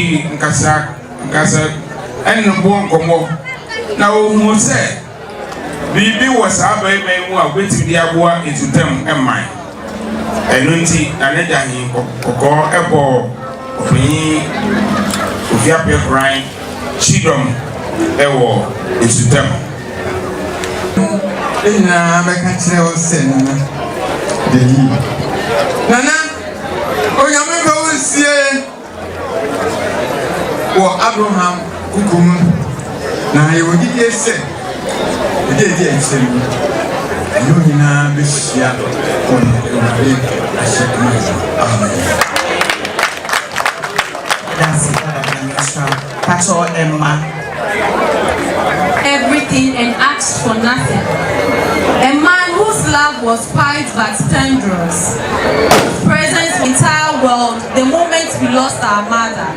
di nkasa en bon komo na o hu se bibi wo sa ba mu a gweti di aboa etutam emman enunti anaja hin kokko ebo oyin ofia pekran chidom ewo etutam ina ba ka kire o sen de yi nana o ya me ko sie wo Abraham kukum na ye wodi ese de ese no ina be sia on e ashekma amen. That's it. Pastor Emma. Everything and asked for nothing. A man whose love was quiet but tendrous. Presence in the entire world the moment we lost our mother.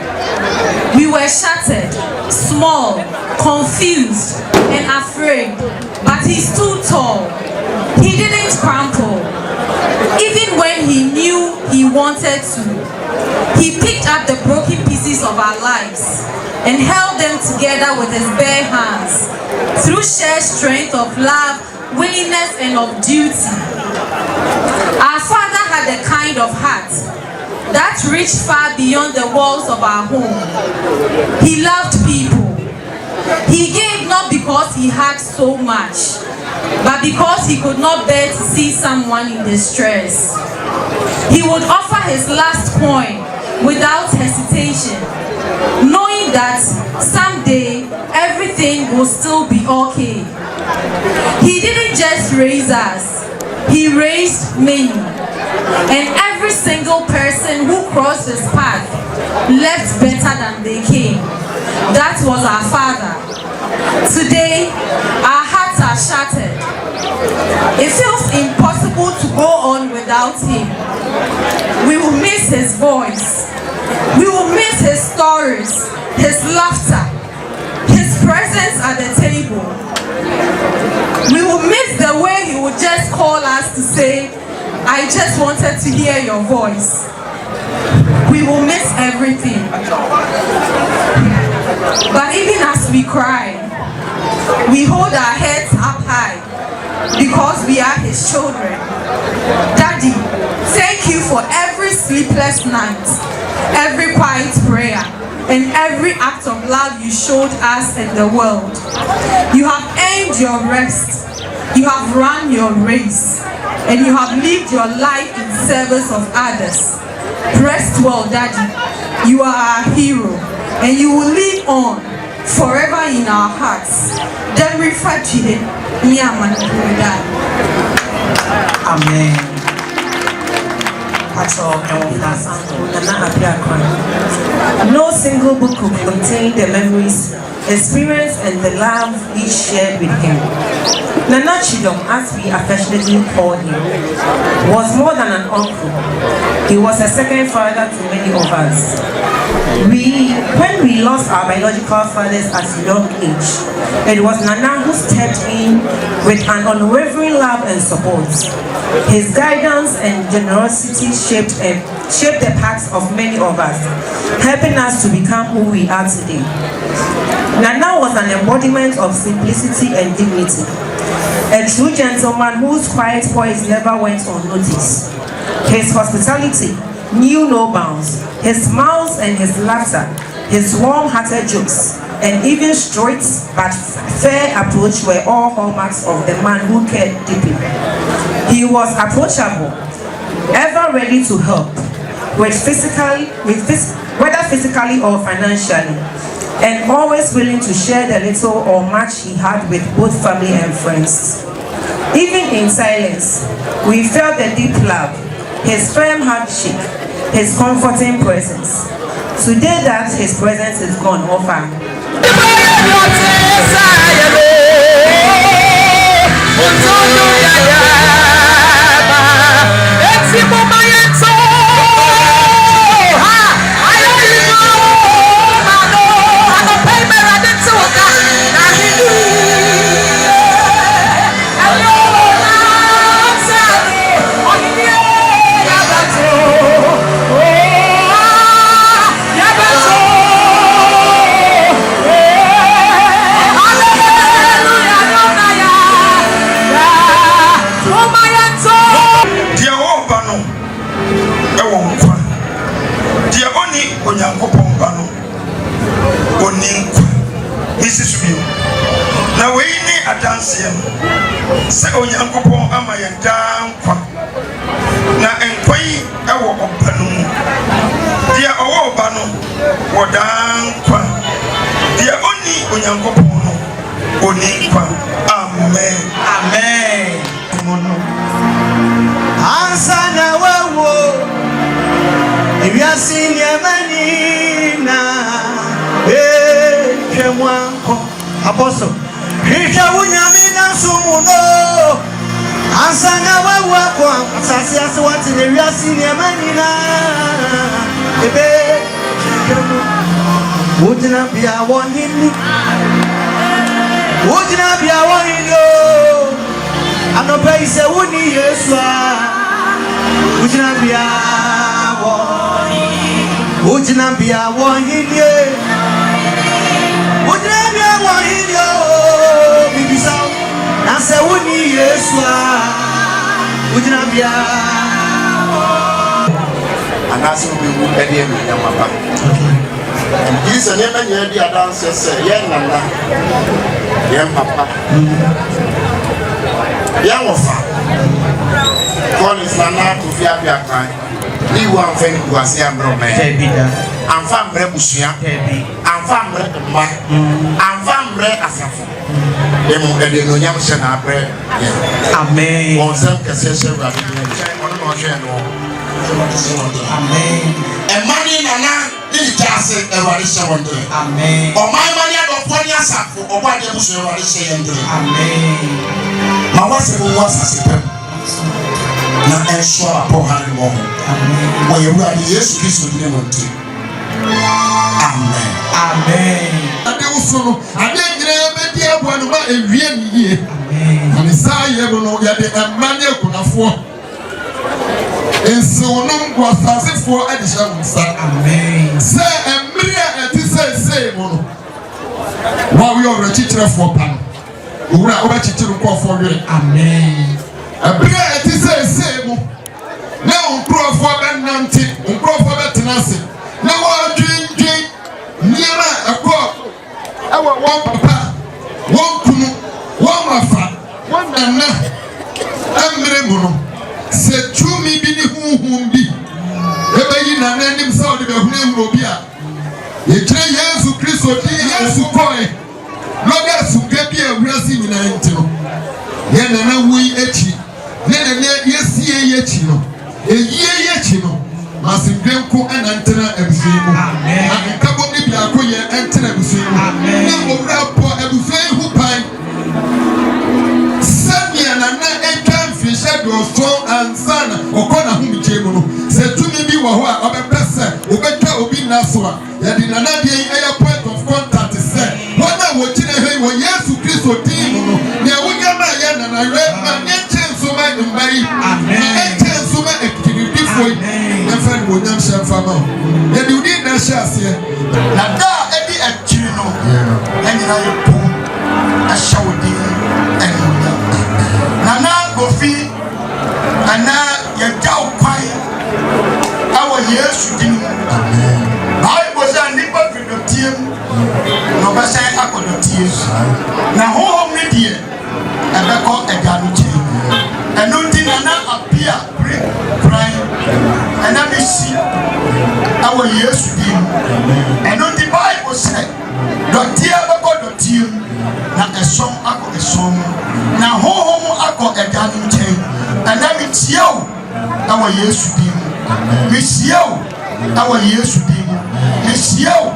We were shattered, small, confused, and afraid. But he stood tall. He didn't crumple. Even when he knew he wanted to. He picked up the broken pieces of our lives and held them together with his bare hands through shared strength of love, willingness, and of duty. Our Father had a kind of heart that reached far beyond the walls of our home. He loved people. He gave not because he had so much, but because he could not bear to see someone in distress. He would offer his last coin without hesitation, knowing that someday everything will still be okay. He didn't just raise us, he raised many. And every single person who crossed his path left better than they came. That was our Father. Today, our hearts are shattered. It feels impossible to go on without him. We will miss his voice. We will miss his stories, his laughter, his presence at the table. We will miss the way he would just call us to say, I just wanted to hear your voice. We will miss everything. But even as we cry, we hold our heads up high because we are his children. Daddy, thank you for every sleepless night, every quiet prayer, and every act of love you showed us in the world. You have earned your rest, you have run your race, and you have lived your life in service of others. Rest well, Daddy. You are our hero, and you will live on forever in our hearts. Then we fight to him. Amen. No single book could contain the memories, experience, and the love we shared with him. Nana Chidom, as we affectionately called him, was more than an uncle. He was a second father to many of us. When we lost our biological fathers at a young age, it was Nana who stepped in with an unwavering love and support. His guidance and generosity shaped the paths of many of us, helping us to become who we are today. Nana was an embodiment of simplicity and dignity, a true gentleman whose quiet poise never went unnoticed. His hospitality knew no bounds. His smiles and his laughter, his warm-hearted jokes, and even straight but fair approach were all hallmarks of the man who cared deeply. He was approachable, ever ready to help, whether physically or financially, and always willing to share the little or much he had with both family and friends. Even in silence, we felt the deep love, his firm handshake, his comforting presence. Today that his presence is gone over. nkwa misi subio na wei ni adanse se onyankopon ama yɛn daa nkwa na nkwa yi ɛwɔ ɔba no mu deɛ ɔwɔ ɔba no wɔ daa nkwa deɛ ɔni onyankopon no ɔni nkwa amen amen ansa na wawo ewiase niamani na hwemwanko apostle hwehwɛ wo nyame na nsomu no ansa na wawo akɔ asase ase wate na ewiase niamani na wojina bia wɔhini anɔpɛ yi sɛ woni yesu a wojina bia wɔhini wojina bia wɔhini o bibisa na sɛ woni yesu a wojina bia anase obewu ɛde ɛnu nyamaba Jesus ne manya di adanse sɛ yɛn nana yɛn papa yɛn wofa Collins nana to fi abia kan ni wa mfɛn ku ase amro mɛ amfa mbrɛ busua amfa mbrɛ mma amfa mbrɛ asafo demu ɛde no nyam hyɛ na abrɛ yɛn amen wɔn sɛm kɛse hyɛ wurade yɛn kyɛn ɔno na ɔhwɛ no amen ɛmani nana ni jase ɛware hyɛ wɔn dɛ amen ɔman mani adɔfoɔ ni asafo ɔbɔ adeɛ busu ɛware hyɛ yɛn dɛ amen ma wɔsɛ mo wɔ asase pɛm na ɛnso apɔ ha ne wɔn wɔ yɛ wurade yesu kristo di ne wɔn ti amen amen ade wusu no ade nyinaa bɛdi aboa no ma ewie ne yie na ne saa yɛ no yɛde ɛma ne akunafoɔ nsiwonum wɔ asasefoɔ ɛde hyɛ wɔn nsa amen sɛ mmiri a ɛte sɛesɛe mu no wɔawoyɛ ɔwerɛkyekyerefoɔ pa no owura wobɛkyekyere nkɔɔfoɔ werɛ amen mmiri a ɛte sɛesɛe mu na nkurɔfoɔ bɛnante nkurɔfoɔ bɛtena ase na wɔadwendwen nneɛma a ɛkɔɔ ɛwɔ wɔn papa wɔn kunu wɔn mafa wɔn nana mmiri mu no sɛ tumi bi ne huhum bi ɛbɛyi nana anim sɛ ɔde bɛhunu ehuro bi a yɛkyerɛ yesu kristo di yesu kɔe lɔbɛ asuka bi a wiase nyinaa nti no yɛ nana wui akyi ne nana yɛsie yi akyi no eyie yi akyi no masendwenko ɛna ntena abusua mu na nkabɔ ne biako yɛ ɛntena abusua mu na owura pɔ abusua yi ho pan sɛnea nana atwa mfihyɛ dɔɔso ansana ɔkɔ na homegye mu no sɛ tumi bi wɔ hɔ a ɔbɛpɛ sɛ wobɛtwa obi nna so a yɛde nana deɛ yi ɛyɛ point of contact sɛ wɔn a wɔgyina ha yi wɔ yesu kristo din mu no nea wonyama a yɛ nanayɛ ma ɛnkyɛ nsoma mma yi ma ɛnkyɛ nsoma akitiridifoɔ yi yɛmfa ne wɔnyam hyɛ mfa ma wo yɛde wodi na hyɛ aseɛ na da a ɛdi akyiri no ɛnyina yɛ po ahyɛ wo din ɛnonyam nana gofi ana yɛgya wo kwan ɛwɔ yesu din mu bible sɛ nnipa firi dɔteɛ mu na ɔbɛsɛn akɔ dɔteɛ na honhom ne deɛ ɛbɛkɔ agya no kyɛn ɛno nti nana apia pran ɛna bɛsi ɛwɔ yesu din mu ɛno nti bible sɛ dɔteɛ bɛkɔ dɔteɛ mu na ɛsɔm akɔ ɛsɔm mu na honhom akɔ agya no nkyɛn ɛna metie wo ɛwɔ yesu din mu mesie wo ɛwɔ yesu din mu mesie wo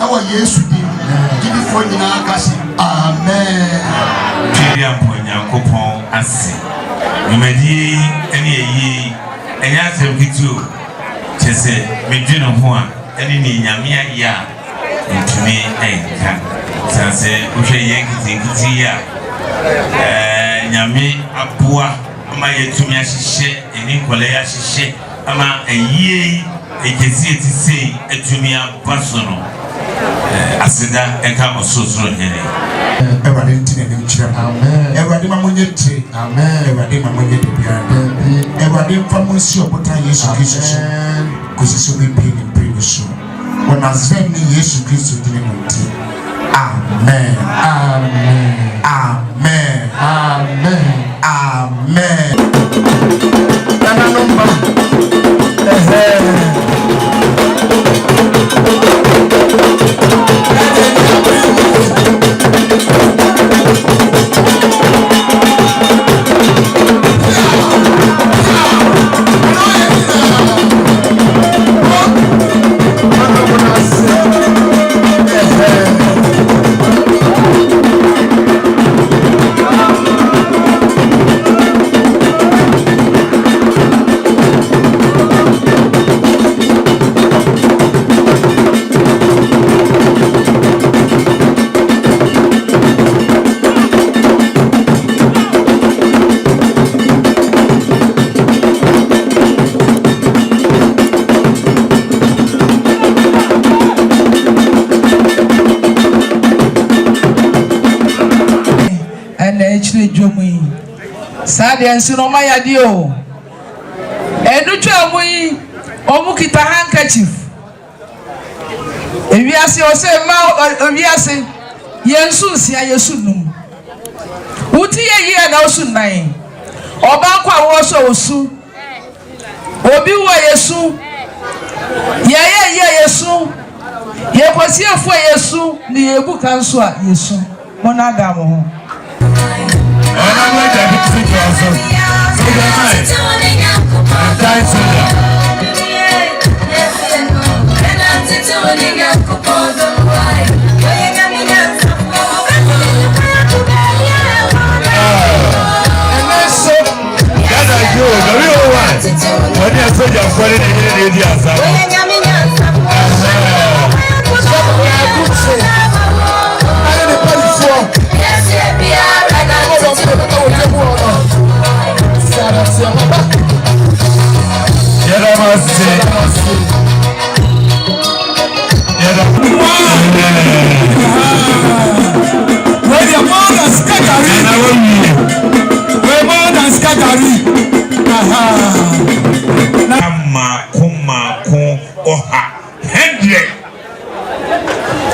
ɛwɔ yesu din mu gyidifoɔ nyinaa ka se amen twɛdi ampɔ nyankopɔn ase dwumadie ɛne ɛyie ɛnyɛ asɛm ketewa kyɛ sɛ medwene ho a ɛne ne nyame ayɛ a ntumi ɛnka san sɛ wohwɛ yɛn nketenkete yi a nyame aboa ama yɛtumi ahyehyɛ ɛne nkɔlɛ ahyehyɛ ama ɛyie ɛkɛseɛ ti sei atumi aba so no aseda ɛka ɔsorosoro hene Everybody in the name amen. Everybody mamunye tre. Amen. Everybody mamunye debia. Everybody famusi obuta Yesu Kristo. Kusiso mi pay ni pray so. Wanazeni Yesu Kristo dini muti. Amen. Amen. Amen. Amen. Amen. Nana numba. Sadia nsino maya dio. Enuchwa mui omukita handkerchief. Ewiase ose ma ewiase yensu sia yesu num. Uti ye na osu nan. Oba kwa wo so osu. Obi wo yesu. Ye yesu. Ye kwasi afo yesu ni ebu kanso a yesu. Monaga mo ho.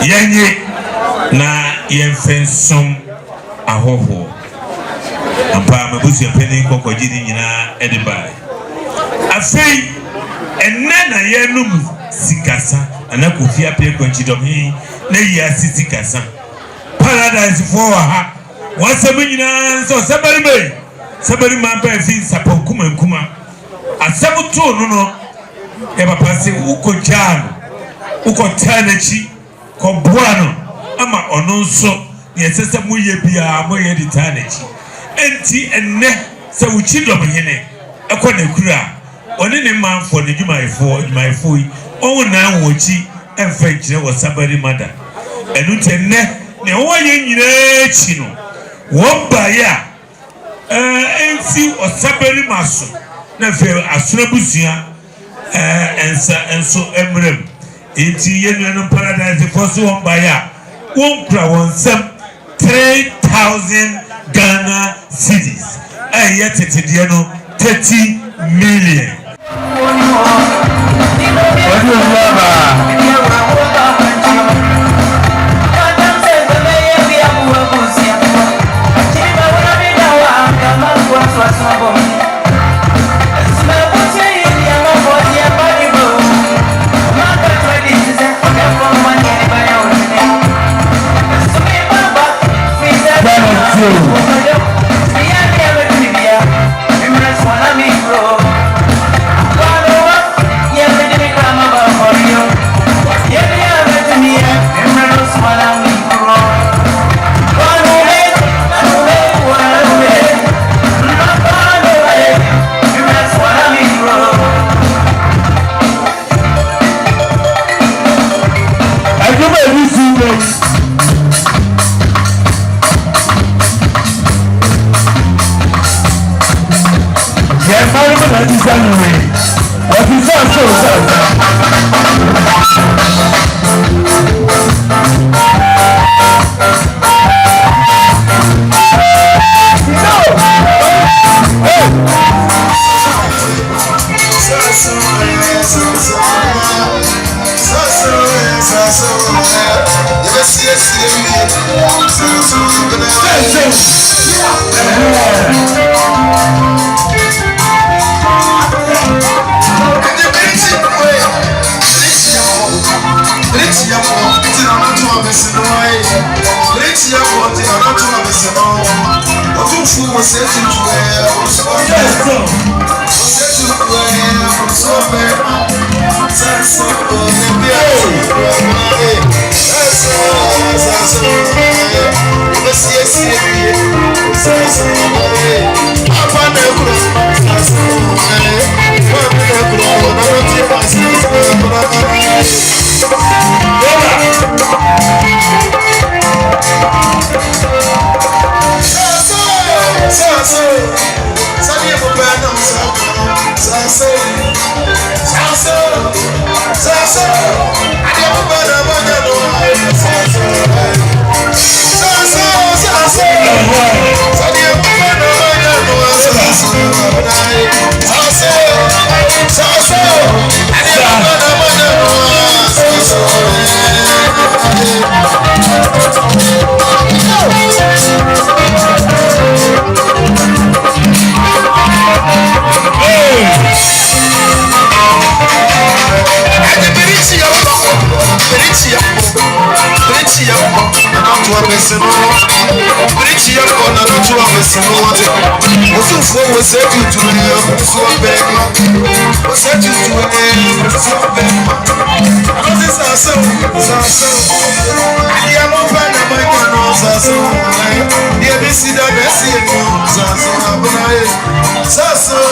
Yenye na yemfensom ahoho ampa mabusi apeni kokojiri nyina edibai afei enne na yenum sikasa anakofi apie konchidom hi na yasi sikasa paradise for ha wasem nyina so sabari ma pa fi sapokuma nkuma asabuto no e papa se ukojalo ukotanachi kobuano ama ono nso yesese moye bia moye ditanachi enti enne se uchidom hene ekona kura oni ne manfo ne dwumayefo yi owo na wochi emfa gire wo sabari mada enu tenne ne wo ye nyina chi no wo ba ya enti osabari maso na fe asura busua enso emrem enti yenu paradise for so wo ba ya won kra won sam 3,000 Ghana cedis tetedie no 30 million. So Saso,